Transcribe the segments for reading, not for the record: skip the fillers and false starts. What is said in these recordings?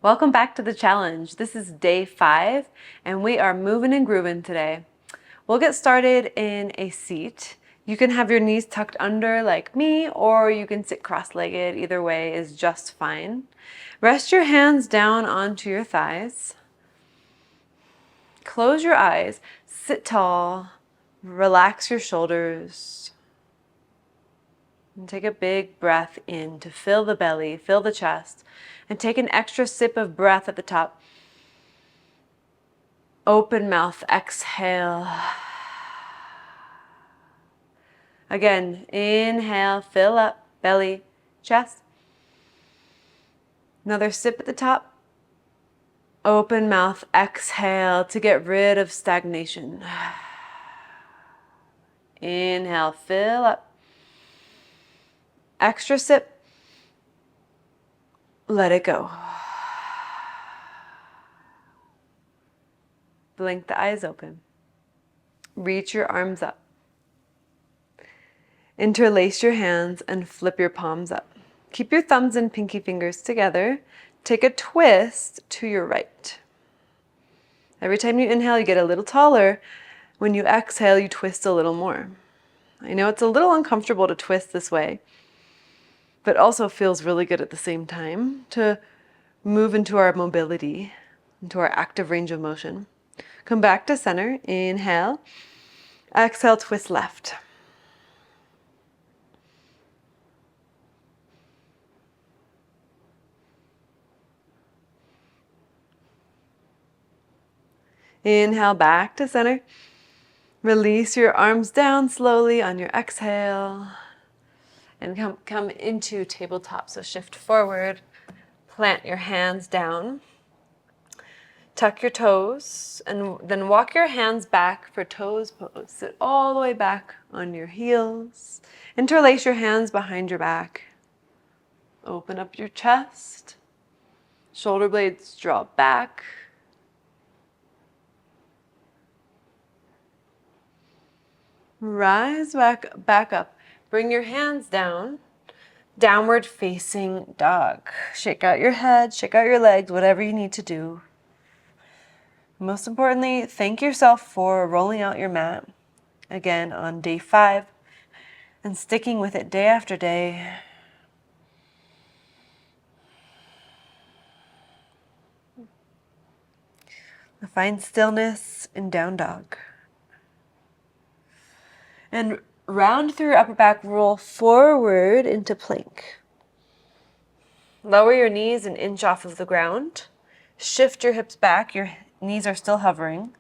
Welcome back to the challenge. This is day 5 and we are moving and grooving today. We'll get started in a seat. You can have your knees tucked under like me, or you can sit cross-legged. Either way is just fine. Rest your hands down onto your thighs. Close your eyes, sit tall, relax your shoulders. And take a big breath in to fill the belly, fill the chest, and take an extra sip of breath at the top. Open mouth, exhale. Again, inhale, fill up, belly, chest. Another sip at the top. Open mouth, exhale to get rid of stagnation. Inhale, fill up. Extra sip. Let it go. Blink the eyes open. Reach your arms up. Interlace your hands and flip your palms up. Keep your thumbs and pinky fingers together. Take a twist to your right. Every time you inhale, you get a little taller. When you exhale, you twist a little more. I know it's a little uncomfortable to twist this way, but also feels really good at the same time to move into our mobility, into our active range of motion. Come back to center, inhale, exhale, twist left. Inhale, back to center. Release your arms down slowly on your exhale. And come into tabletop. So shift forward, plant your hands down, tuck your toes, and then walk your hands back for toes pose. Sit all the way back on your heels. Interlace your hands behind your back. Open up your chest. Shoulder blades draw back. Rise back up. Bring your hands down, downward facing dog. Shake out your head, shake out your legs, whatever you need to do. Most importantly, thank yourself for rolling out your mat again on day 5 and sticking with it day after day. Find stillness in down dog. And round through your upper back, roll forward into plank. Lower your knees an inch off of the ground. Shift your hips back, your knees are still hovering.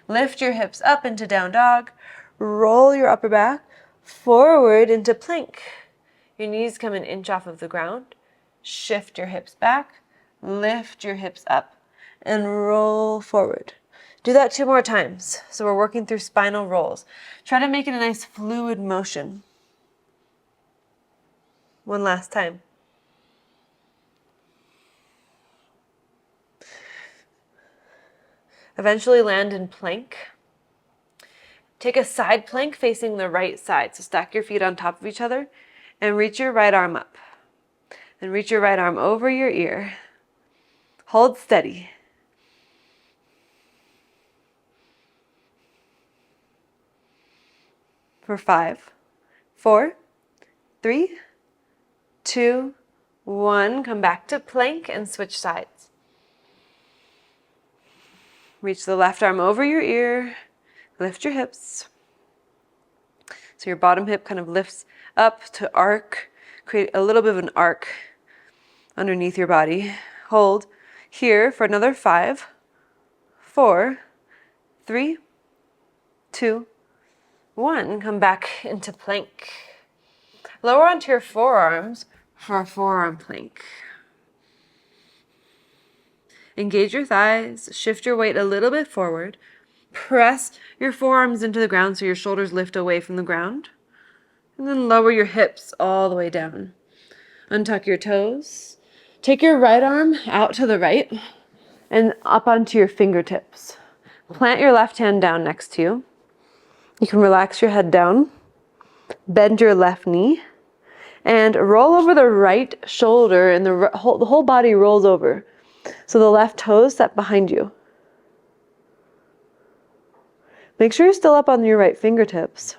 Lift your hips up into down dog. Roll your upper back forward into plank. Your knees come an inch off of the ground. Shift your hips back. Lift your hips up and roll forward. Do that 2 more times. So we're working through spinal rolls. Try to make it a nice fluid motion. One last time. Eventually land in plank. Take a side plank facing the right side. So stack your feet on top of each other and reach your right arm up. Then reach your right arm over your ear. Hold steady. For 5, 4, 3, 2, 1. Come back to plank and switch sides. Reach the left arm over your ear. Lift your hips. So your bottom hip kind of lifts up to arc. Create a little bit of an arc underneath your body. Hold here for another 5, 4, 3, 2, 1. Come back into plank. Lower onto your forearms for a forearm plank. Engage your thighs. Shift your weight a little bit forward. Press your forearms into the ground so your shoulders lift away from the ground. And then lower your hips all the way down. Untuck your toes. Take your right arm out to the right and up onto your fingertips. Plant your left hand down next to you. You can relax your head down, bend your left knee, and roll over the right shoulder, and the whole body rolls over. So the left toes step behind you. Make sure you're still up on your right fingertips.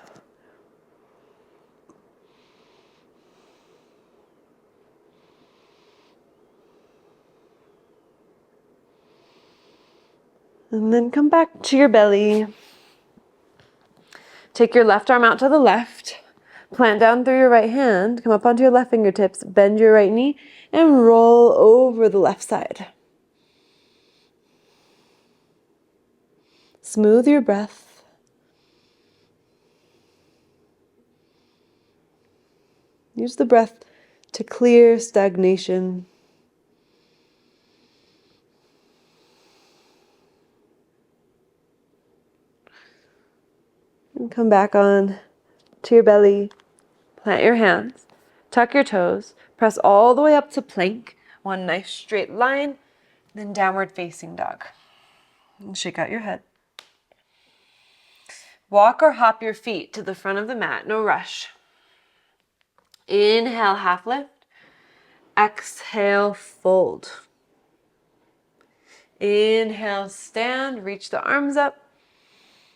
And then come back to your belly. Take your left arm out to the left. Plant down through your right hand. Come up onto your left fingertips. Bend your right knee and roll over the left side. Smooth your breath. Use the breath to clear stagnation. And come back on to your belly. Plant your hands. Tuck your toes. Press all the way up to plank. One nice straight line. Then downward facing dog. And shake out your head. Walk or hop your feet to the front of the mat. No rush. Inhale, half lift. Exhale, fold. Inhale, stand. Reach the arms up.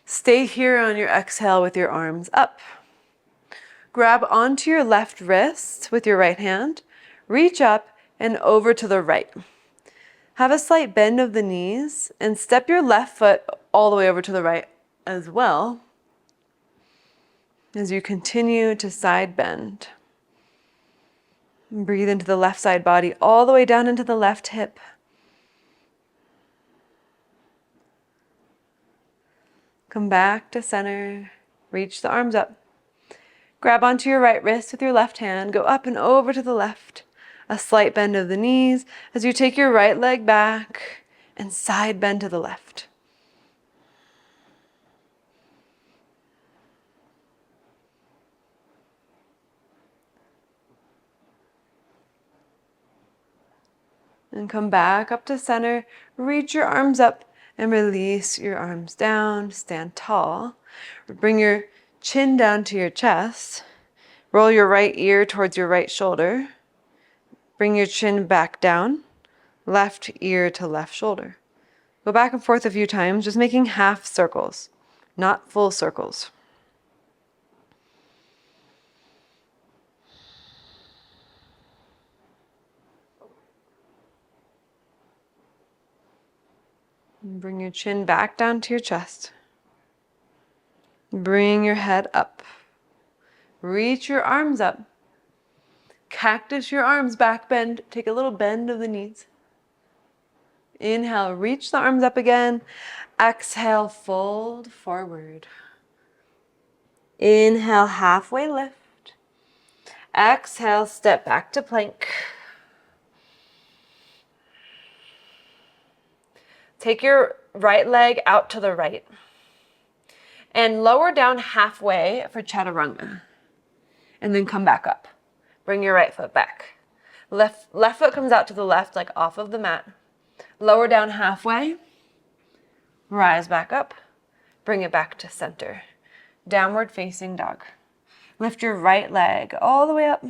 Stay here on your exhale with your arms up. Grab onto your left wrist with your right hand. Reach up and over to the right. Have a slight bend of the knees and step your left foot all the way over to the right as well as you continue to side bend. Breathe into the left side body all the way down into the left hip. Come back to center. Reach the arms up. Grab onto your right wrist with your left hand. Go up and over to the left. A slight bend of the knees as you take your right leg back and side bend to the left. And come back up to center. Reach your arms up and release your arms down. Stand tall. Bring your chin down to your chest. Roll your right ear towards your right shoulder. Bring your chin back down. Left ear to left shoulder. Go back and forth a few times, just making half circles, not full circles. And bring your chin back down to your chest. Bring your head up. Reach your arms up. Cactus your arms back, bend. Take a little bend of the knees. Inhale, reach the arms up again. Exhale, fold forward. Inhale, halfway lift. Exhale, step back to plank. Take your right leg out to the right. And lower down halfway for chaturanga. And then come back up. Bring your right foot back. Left foot comes out to the left, like off of the mat. Lower down halfway. Rise back up. Bring it back to center. Downward facing dog. Lift your right leg all the way up.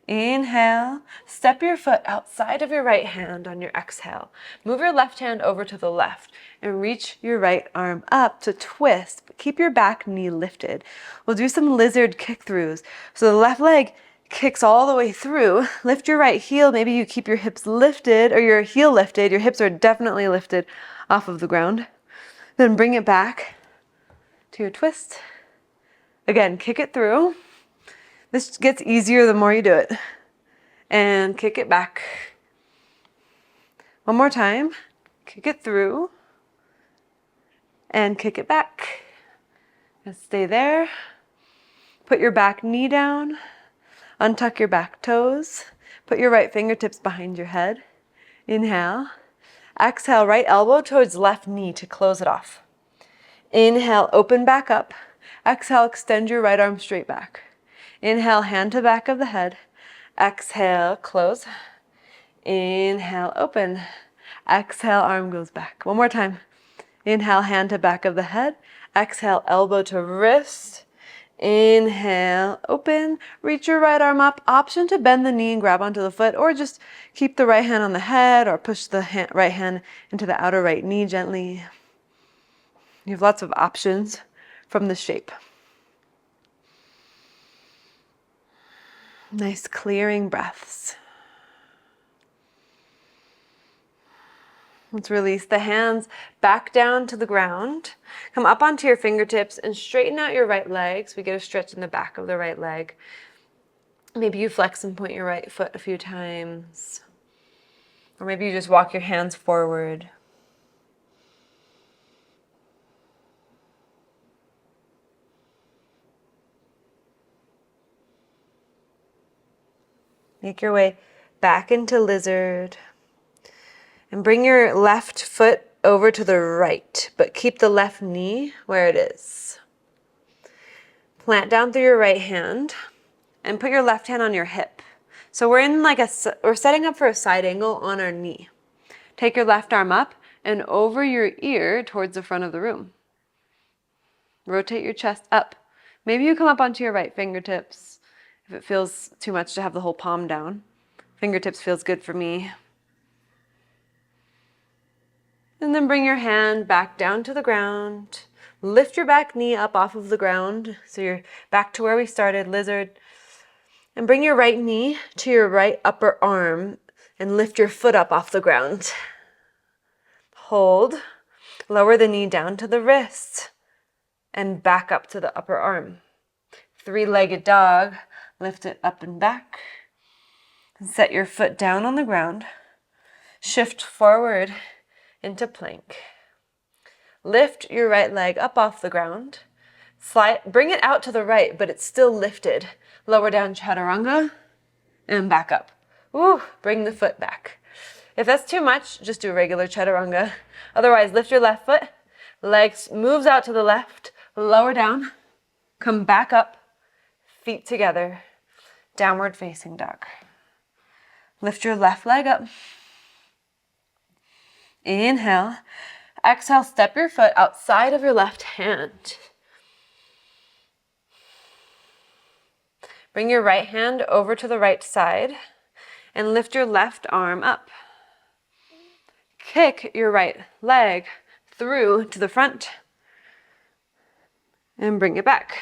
Inhale. Step your foot outside of your right hand on your exhale. Move your left hand over to the left and reach your right arm up to twist, but keep your back knee lifted. We'll do some lizard kick-throughs. So the left leg kicks all the way through. Lift your right heel. Maybe you keep your hips lifted or your heel lifted. Your hips are definitely lifted off of the ground. Then bring it back to your twist. Again, kick it through. This gets easier the more you do it. And kick it back. One more time. Kick it through. And kick it back. And stay there. Put your back knee down. Untuck your back toes. Put your right fingertips behind your head. Inhale. Exhale, right elbow towards left knee to close it off. Inhale, open back up. Exhale, extend your right arm straight back. Inhale, hand to back of the head. Exhale, close. Inhale, open. Exhale, arm goes back. One more time. Inhale, hand to back of the head. Exhale, elbow to wrist. Inhale, open, reach your right arm up. Option to bend the knee and grab onto the foot, or just keep the right hand on the head or push the right hand into the outer right knee gently. You have lots of options from this shape. Nice clearing breaths. Let's release the hands back down to the ground. Come up onto your fingertips and straighten out your right leg. So we get a stretch in the back of the right leg. Maybe you flex and point your right foot a few times. Or maybe you just walk your hands forward. Make your way back into lizard. And bring your left foot over to the right, but keep the left knee where it is. Plant down through your right hand and put your left hand on your hip. So we're setting up for a side angle on our knee. Take your left arm up and over your ear towards the front of the room. Rotate your chest up. Maybe you come up onto your right fingertips if it feels too much to have the whole palm down. Fingertips feels good for me. And then bring your hand back down to the ground. Lift your back knee up off of the ground. So you're back to where we started, lizard. And bring your right knee to your right upper arm and lift your foot up off the ground. Hold. Lower the knee down to the wrist and back up to the upper arm. Three-legged dog. Lift it up and back. And set your foot down on the ground. Shift forward into plank. Lift your right leg up off the ground. Bring it out to the right, but it's still lifted. Lower down chaturanga and back up. Woo, bring the foot back. If that's too much, just do regular chaturanga. Otherwise, lift your left foot. Legs moves out to the left. Lower down. Come back up. Feet together. Downward facing dog. Lift your left leg up. Inhale. Exhale, step your foot outside of your left hand. Bring your right hand over to the right side and lift your left arm up. Kick your right leg through to the front and bring it back.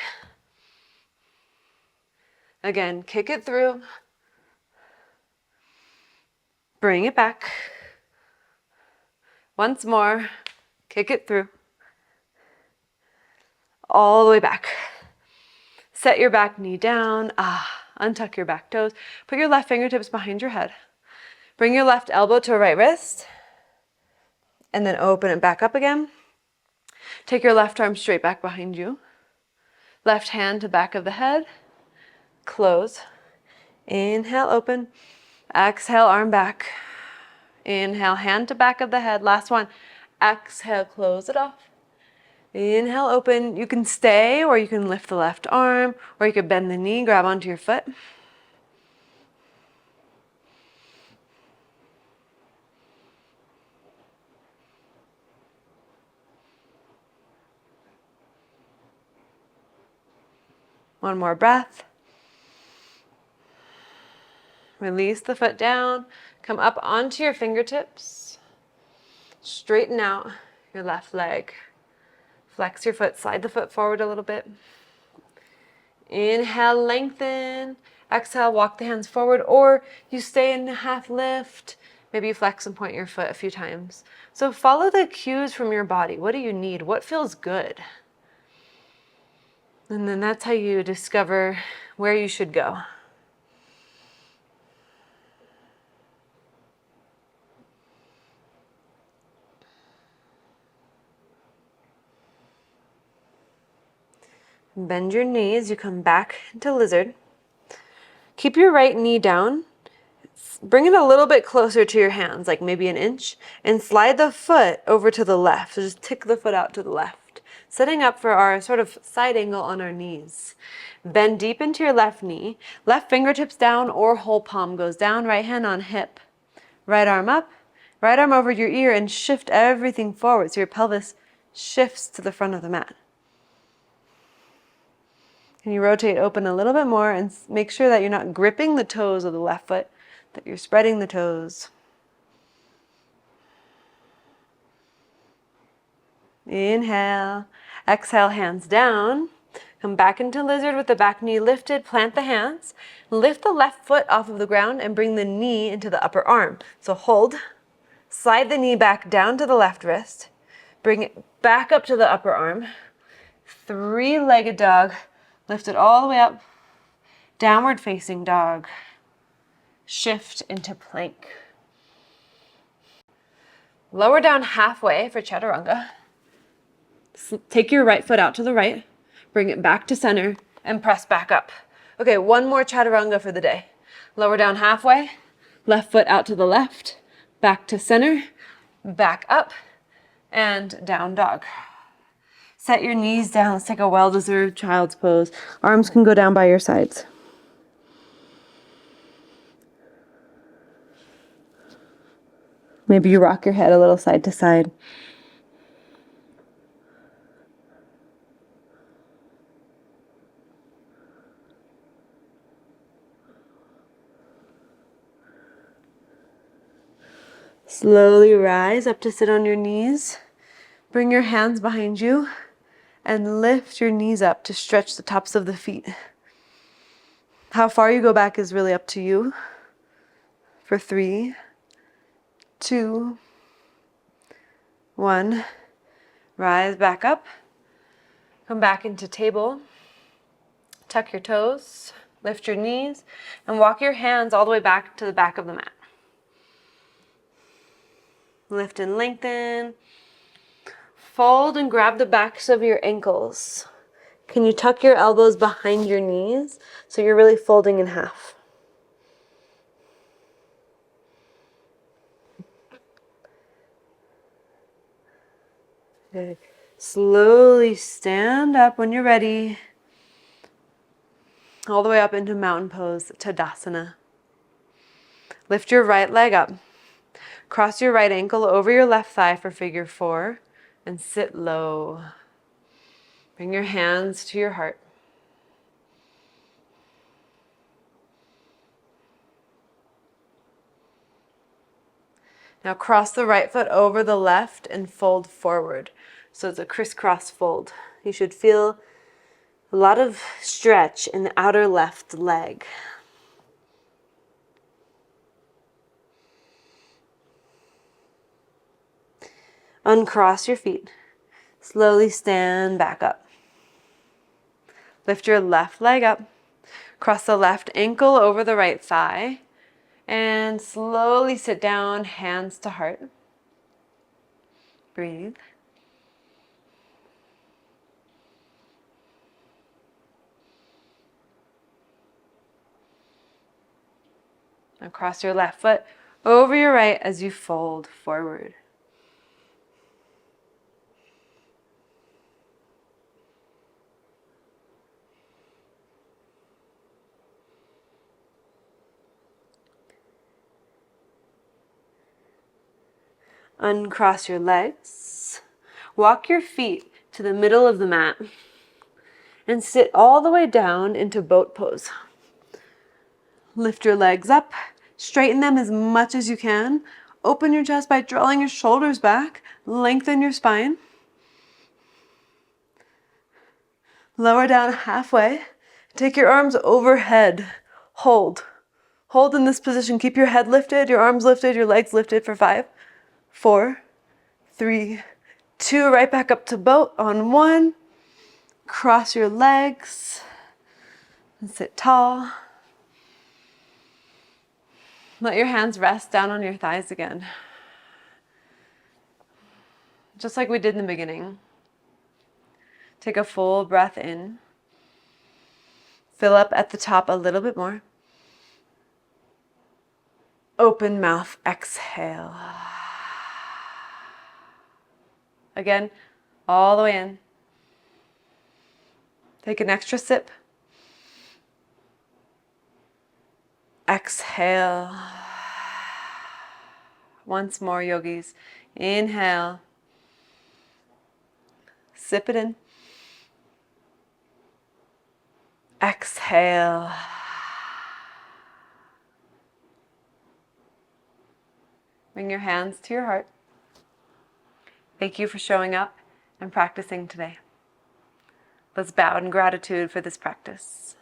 Again, kick it through. Bring it back. Once more, kick it through. All the way back. Set your back knee down. Untuck your back toes. Put your left fingertips behind your head. Bring your left elbow to a right wrist. And then open it back up again. Take your left arm straight back behind you. Left hand to back of the head. Close. Inhale, open. Exhale, arm back. Inhale, hand to back of the head. Last one. Exhale, close it off. Inhale, open. You can stay or you can lift the left arm or you could bend the knee, grab onto your foot. One more breath. Release the foot down. Come up onto your fingertips. Straighten out your left leg. Flex your foot. Slide the foot forward a little bit. Inhale, lengthen. Exhale, walk the hands forward, or you stay in a half lift. Maybe you flex and point your foot a few times. So follow the cues from your body. What do you need? What feels good? And then that's how you discover where you should go. Bend your knees, you come back into lizard. Keep your right knee down. Bring it a little bit closer to your hands, like maybe an inch, and slide the foot over to the left. So just tick the foot out to the left, setting up for our sort of side angle on our knees. Bend deep into your left knee, left fingertips down or whole palm goes down, right hand on hip. Right arm up, right arm over your ear, and shift everything forward so your pelvis shifts to the front of the mat. Can you rotate open a little bit more and make sure that you're not gripping the toes of the left foot, that you're spreading the toes. Inhale. Exhale, hands down. Come back into lizard with the back knee lifted. Plant the hands. Lift the left foot off of the ground and bring the knee into the upper arm. So hold. Slide the knee back down to the left wrist. Bring it back up to the upper arm. Three-legged dog. Lift it all the way up. Downward facing dog. Shift into plank. Lower down halfway for chaturanga. Take your right foot out to the right. Bring it back to center and press back up. Okay, one more chaturanga for the day. Lower down halfway. Left foot out to the left. Back to center. Back up. And down dog. Set your knees down. Let's take a well-deserved child's pose. Arms can go down by your sides. Maybe you rock your head a little side to side. Slowly rise up to sit on your knees. Bring your hands behind you and lift your knees up to stretch the tops of the feet. How far you go back is really up to you. For 3, 2, 1. Rise back up. Come back into table. Tuck your toes. Lift your knees and walk your hands all the way back to the back of the mat. Lift and lengthen. Fold and grab the backs of your ankles. Can you tuck your elbows behind your knees so you're really folding in half? Good. Slowly stand up when you're ready. All the way up into mountain pose, Tadasana. Lift your right leg up. Cross your right ankle over your left thigh for figure 4 and sit low. Bring your hands to your heart. Now cross the right foot over the left and fold forward. So it's a crisscross fold. You should feel a lot of stretch in the outer left leg. Uncross your feet. Slowly stand back up. Lift your left leg up. Cross the left ankle over the right thigh. And slowly sit down, hands to heart. Breathe. Now cross your left foot over your right as you fold forward. Uncross your legs. Walk your feet to the middle of the mat and sit all the way down into boat pose. Lift your legs up, straighten them as much as you can. Open your chest by drawing your shoulders back. Lengthen your spine. Lower down halfway. Take your arms overhead. Hold. Hold in this position. Keep your head lifted, your arms lifted, your legs lifted for 5, 4, 3, 2. Right back up to boat on 1. Cross your legs and sit tall. Let your hands rest down on your thighs again. Just like we did in the beginning. Take a full breath in. Fill up at the top a little bit more. Open mouth, exhale. Again, all the way in. Take an extra sip. Exhale. Once more, yogis. Inhale. Sip it in. Exhale. Bring your hands to your heart. Thank you for showing up and practicing today. Let's bow in gratitude for this practice.